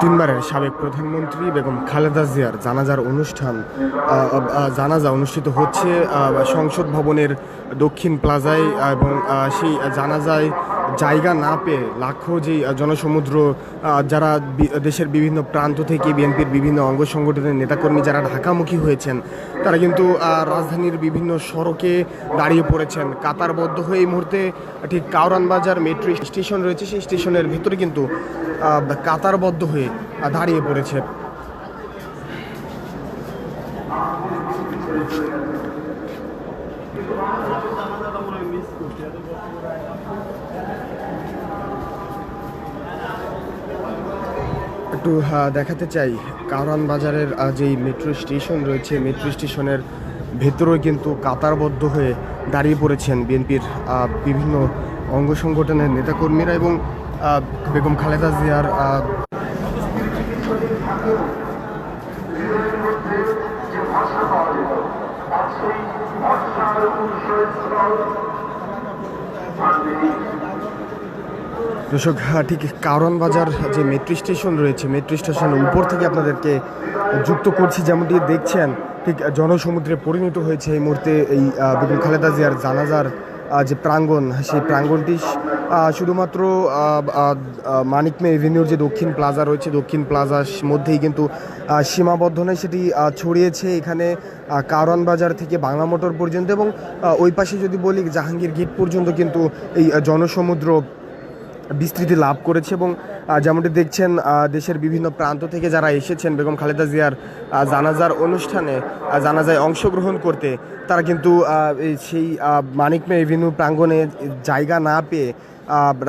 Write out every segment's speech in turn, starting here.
তিনবারের সাবেক প্রধানমন্ত্রী বেগম খালেদা জিয়ার জানাজা অনুষ্ঠিত হচ্ছে সংসদ ভবনের দক্ষিণ প্লাজায় এবং সেই জানাজায় জায়গা না পেয়ে লাখো যে জনসমুদ্র যারা দেশের বিভিন্ন প্রান্ত থেকে বিএনপির বিভিন্ন অঙ্গ সংগঠনের নেতাকর্মী যারা ঢাকামুখী হয়েছেন তারা কিন্তু রাজধানীর বিভিন্ন সড়কে দাঁড়িয়ে পড়েছেন কাতারবদ্ধ হয়ে। এই মুহূর্তে ঠিক কাউরান বাজার মেট্রো স্টেশন রয়েছে, সেই স্টেশনের ভিতরে কিন্তু কাতারবদ্ধ হয়ে দাঁড়িয়ে পড়েছে। একটু দেখাতে চাই কারওয়ান বাজারের যেই মেট্রো স্টেশন রয়েছে, মেট্রো স্টেশনের ভেতরেও কিন্তু কাতারবদ্ধ হয়ে দাঁড়িয়ে পড়েছেন বিএনপির বিভিন্ন অঙ্গ সংগঠনের নেতাকর্মীরা এবং বেগম খালেদা জিয়ার দর্শক, ঠিক কারওয়ান বাজার যে মেট্রো স্টেশন রয়েছে, মেট্রো স্টেশনের উপর থেকে আপনাদেরকে যুক্ত করছি। যেমনটি দেখছেন ঠিক জনসমুদ্রে পরিণত হয়েছে এই মুহূর্তে এই বেগম খালেদা জিয়ার জানাজার যে প্রাঙ্গণ, সেই প্রাঙ্গণটি শুধুমাত্র মানিক মে এভিনিউর যে দক্ষিণ প্লাজা রয়েছে, দক্ষিণ প্লাজার মধ্যেই কিন্তু সীমাবদ্ধ নয়, সেটি ছড়িয়েছে এখানে কারওয়ান বাজার থেকে বাংলা মোটর পর্যন্ত এবং ওই পাশে যদি বলি জাহাঙ্গীর গেট পর্যন্ত কিন্তু এই জনসমুদ্র বিস্তৃতি লাভ করেছে। এবং যেমনটি দেখছেন দেশের বিভিন্ন প্রান্ত থেকে যারা এসেছেন বেগম খালেদা জিয়ার জানাজার অনুষ্ঠানে জানাজায় অংশগ্রহণ করতে, তারা কিন্তু সেই মানিক মে এভিনিউ প্রাঙ্গণে জায়গা না পেয়ে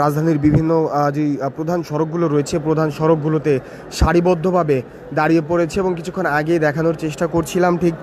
রাজধানীর বিভিন্ন যে প্রধান সড়কগুলো রয়েছে, প্রধান সড়কগুলোতে সারিবদ্ধভাবে দাঁড়িয়ে পড়েছে। এবং কিছুক্ষণ আগে দেখানোর চেষ্টা করছিলাম ঠিক